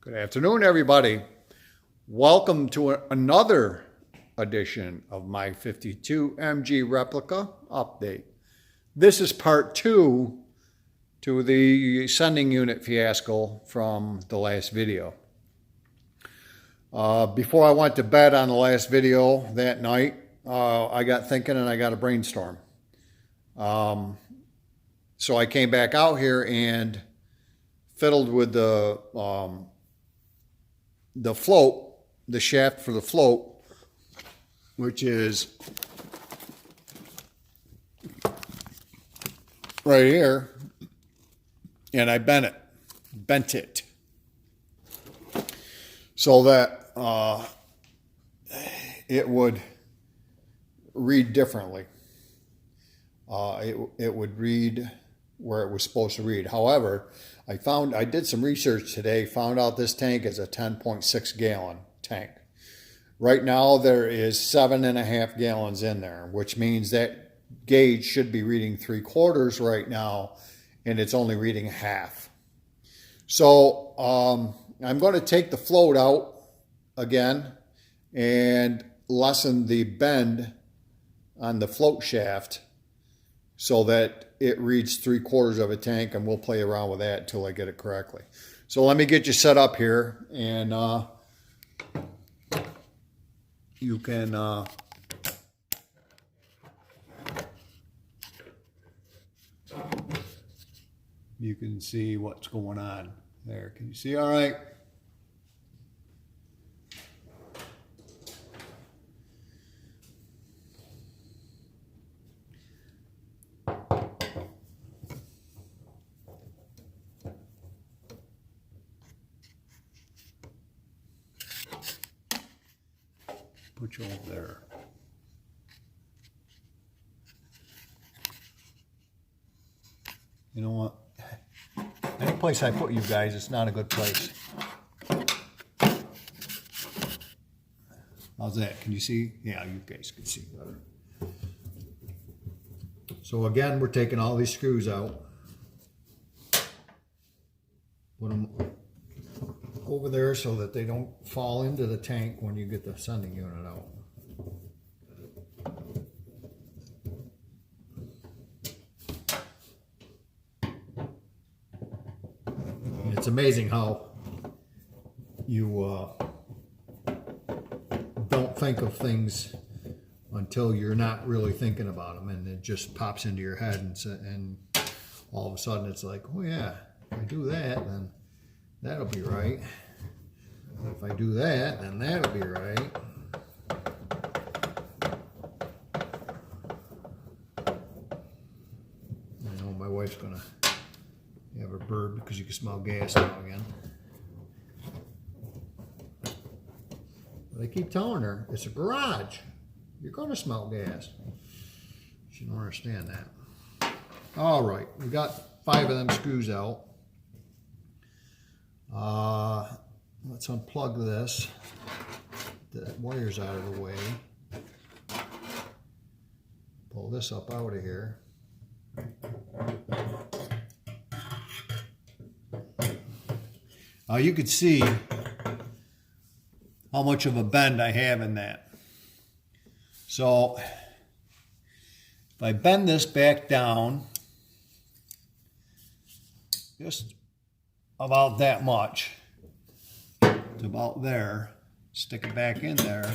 Good afternoon, everybody. Welcome to another edition of my 52 MG replica update. This is part 2 to the sending unit fiasco from the last video. Before I went to bed on the last video that night, I got thinking and I got a brainstorm. So I came back out here and fiddled with the float, the shaft for the float, which is right here, and I bent it so that it would read differently. It would read where it was supposed to read. However, I did some research today, found out this tank is a 10.6 gallon tank. Right now there is 7.5 gallons in there, which means that gauge should be reading 3/4 right now, and it's only reading half. So I'm going to take the float out again and lessen the bend on the float shaft so that it reads 3/4 of a tank, and we'll play around with that until I get it correctly. So let me get you set up here, and you can see what's going on there. Can you see all right? Put you over there. You know what? Any place I put you guys, it's not a good place. How's that? Can you see? Yeah, you guys can see better. So again, we're taking all these screws out. Put them over there so that they don't fall into the tank when you get the sending unit out. It's amazing how you don't think of things until you're not really thinking about them, and it just pops into your head, and all of a sudden it's like, oh yeah, if I do that, then that'll be right. If I do that, then that'll be right. I know my wife's gonna have her bird because you can smell gas now again. But I keep telling her, it's a garage. You're gonna smell gas. She don't understand that. All right, we got 5 of them screws out. Let's unplug this. That wire's out of the way. Pull this up out of here. You could see how much of a bend I have in that. So if I bend this back down just about that much, to about there, stick it back in there,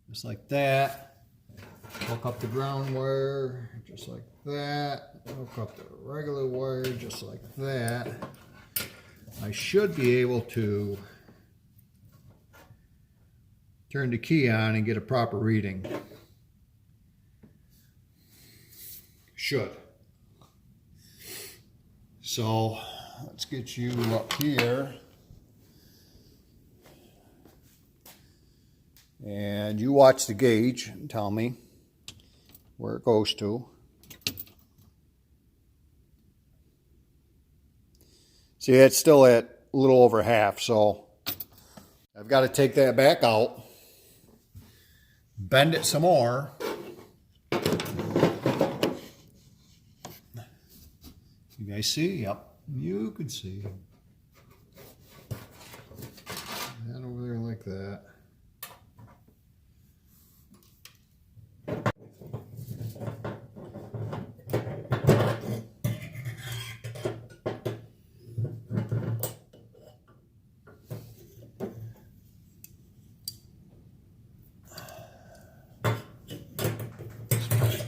just like that. Hook up the ground wire, just like that. Hook up the regular wire, just like that. I should be able to turn the key on and get a proper reading. Should. So let's get you up here, and you watch the gauge and tell me where it goes to. See, it's still at a little over half, so I've got to take that back out, bend it some more, You guys see? Yep. You could see that over there like that.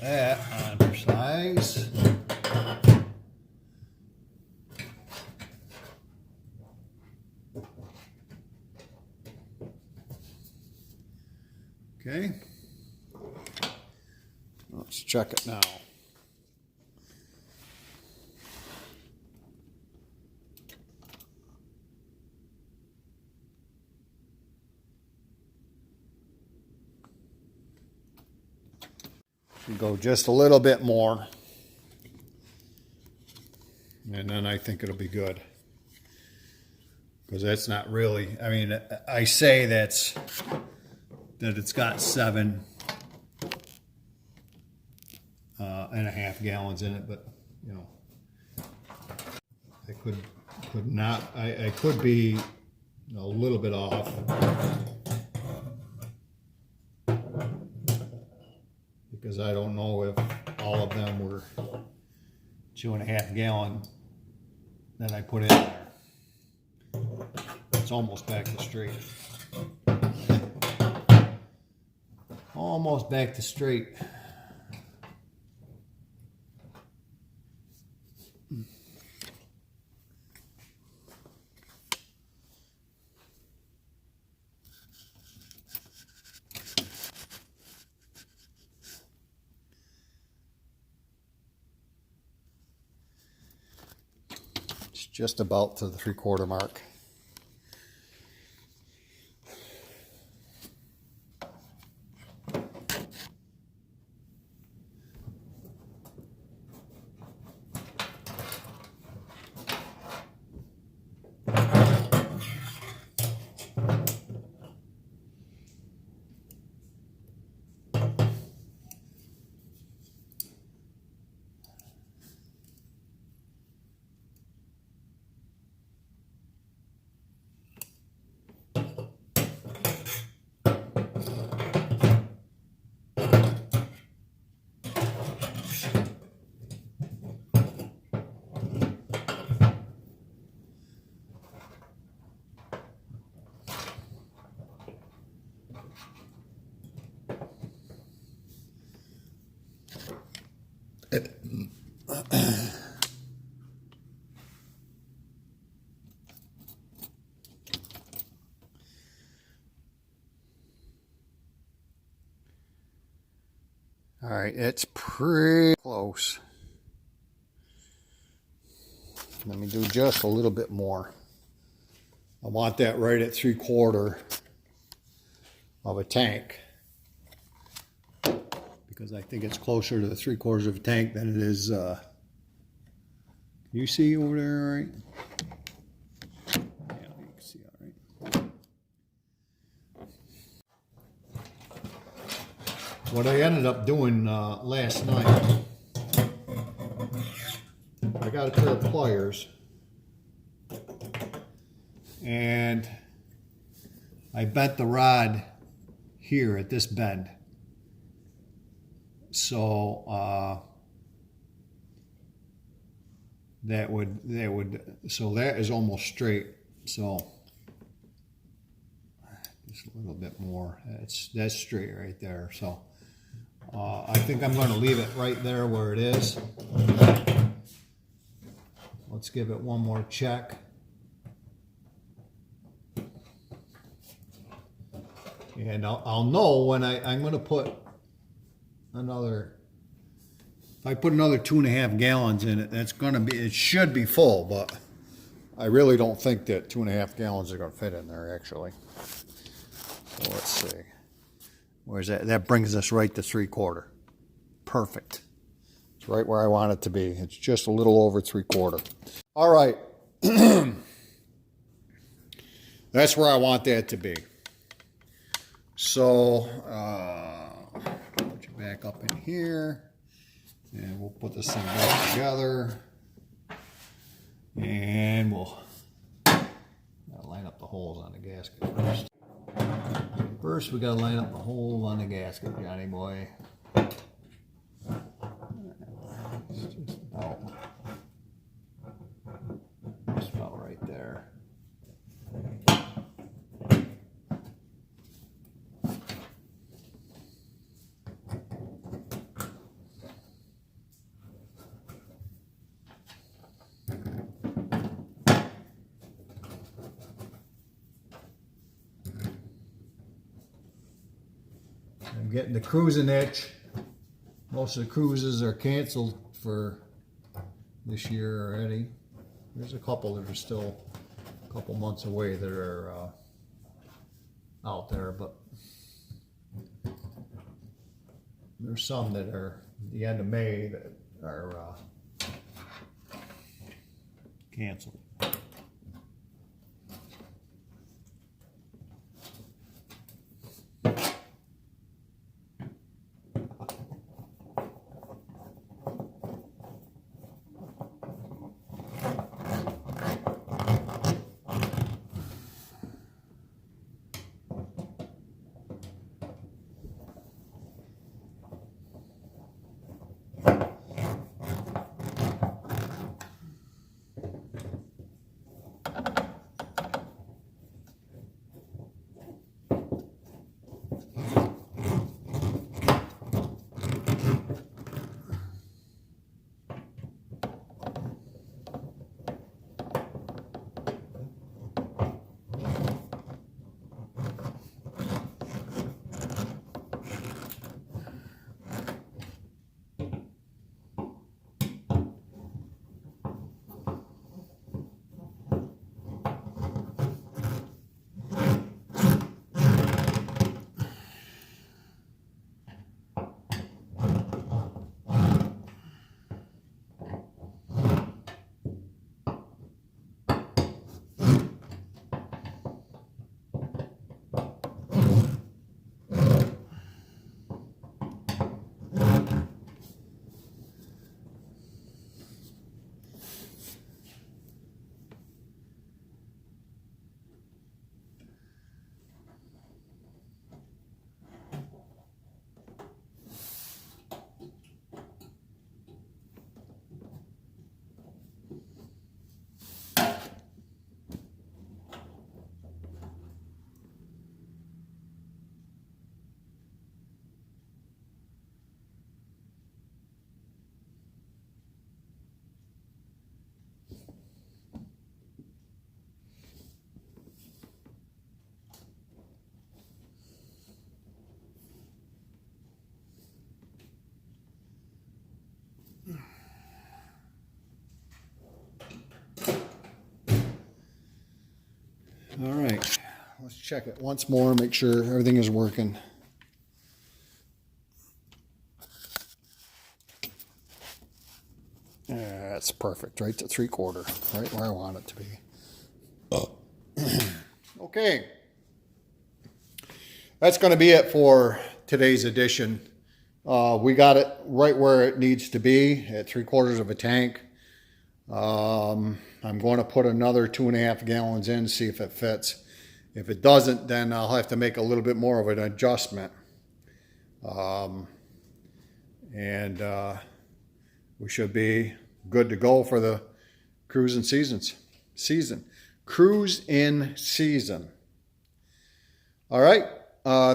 That on her size. Okay, let's check it now. Should go just a little bit more, and then I think it'll be good. Because that's not really, I mean, I say that it's got 7.5 gallons in it, but you know, I could not, I could be a little bit off. Because I don't know if all of them were 2.5 gallon that I put in there. It's almost back to straight. Almost back to straight. It's just about to the 3/4 mark. All right, it's pretty close. Let me do just a little bit more. I want that right at 3/4 of a tank, because I think it's closer to the 3/4 of a tank than it is. Can you see over there, all right? Yeah, you can see all right. What I ended up doing last night, I got a pair of pliers and I bent the rod here at this bend. So that is almost straight. So just a little bit more. That's straight right there. So I think I'm going to leave it right there where it is. Let's give it one more check. And I'll know when I'm going to put another, if I put another 2.5 gallons in it, it should be full, but I really don't think that 2.5 gallons are going to fit in there actually. So let's see. Where's that? That brings us right to 3/4. Perfect. It's right where I want it to be. It's just a little over 3/4. All right. That's where I want that to be. So, put you back up in here, and we'll put this thing back together. And we'll line up the holes on the gasket first. First, we gotta line up the hole on the gasket, Johnny boy. Just about right there. I'm getting the cruising itch. Most of the cruises are canceled for this year already. There's a couple that are still a couple months away that are out there, but there's some that are the end of May that are canceled. All right, let's check it once more, make sure everything is working. That's perfect, right to 3/4, right where I want it to be. Okay, that's going to be it for today's edition. We got it right where it needs to be at 3/4 of a tank. I'm going to put another 2.5 gallons in, see if it fits. If it doesn't, then I'll have to make a little bit more of an adjustment. We should be good to go for the cruising season. Cruise in season. All right.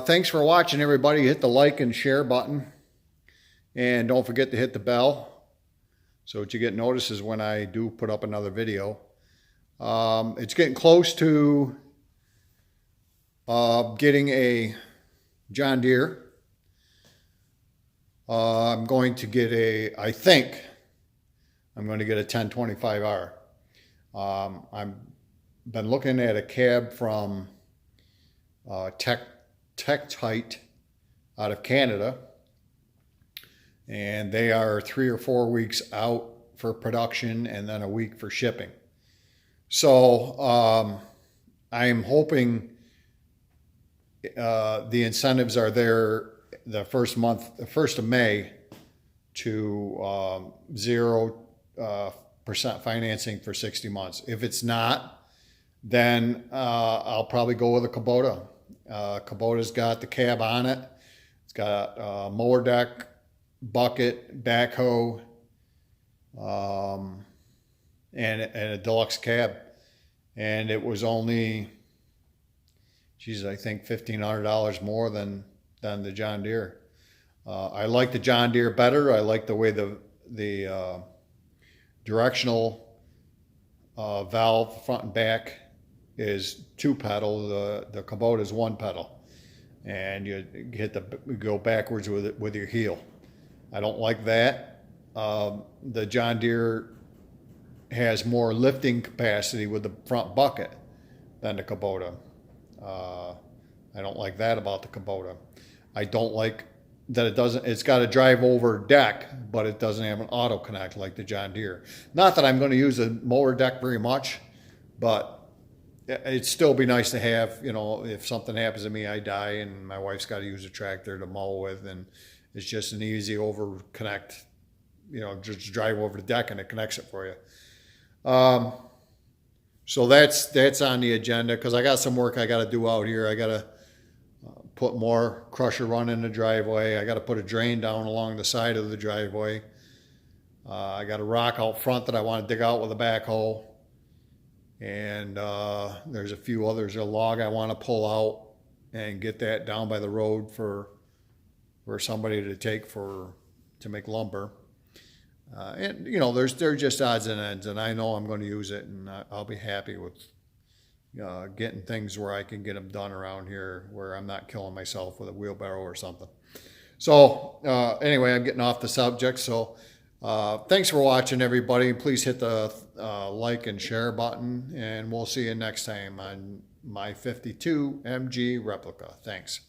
Thanks for watching, everybody. Hit the like and share button. And don't forget to hit the bell so that you get notices when I do put up another video. It's getting close to getting a John Deere. I'm going to get I think I'm going to get a 1025R. I've been looking at a cab from Tektite out of Canada. And they are 3 or 4 weeks out for production and then a week for shipping. So I'm hoping the incentives are there the first month, the 1st of May, to zero financing for 60 months. If it's not, then I'll probably go with a Kubota. Kubota's got the cab on it. It's got a mower deck, bucket, backhoe, and a deluxe cab. And it was only, geez, I think $1,500 more than the John Deere. I like the John Deere better. I like the way the directional valve front and back is 2 pedal. The Kubota is 1 pedal, and you go backwards with your heel. I don't like that. The John Deere has more lifting capacity with the front bucket than the Kubota. I don't like that about the Kubota. I don't like that it's got a drive over deck, but it doesn't have an auto connect like the John Deere. Not that I'm going to use a mower deck very much, but it'd still be nice to have, if something happens to me, I die, and my wife's got to use a tractor to mow with, and it's just an easy over connect, just drive over the deck and it connects it for you. So that's on the agenda, because I got some work I got to do out here. I got to put more crusher run in the driveway. I got to put a drain down along the side of the driveway. I got a rock out front that I want to dig out with a backhoe. And there's a few others, a log I want to pull out and get that down by the road for somebody to take to make lumber. And they're just odds and ends, and I know I'm going to use it, and I'll be happy with getting things where I can get them done around here, where I'm not killing myself with a wheelbarrow or something. So anyway, I'm getting off the subject. So thanks for watching, everybody. Please hit the like and share button, and we'll see you next time on my 52 MG replica. Thanks.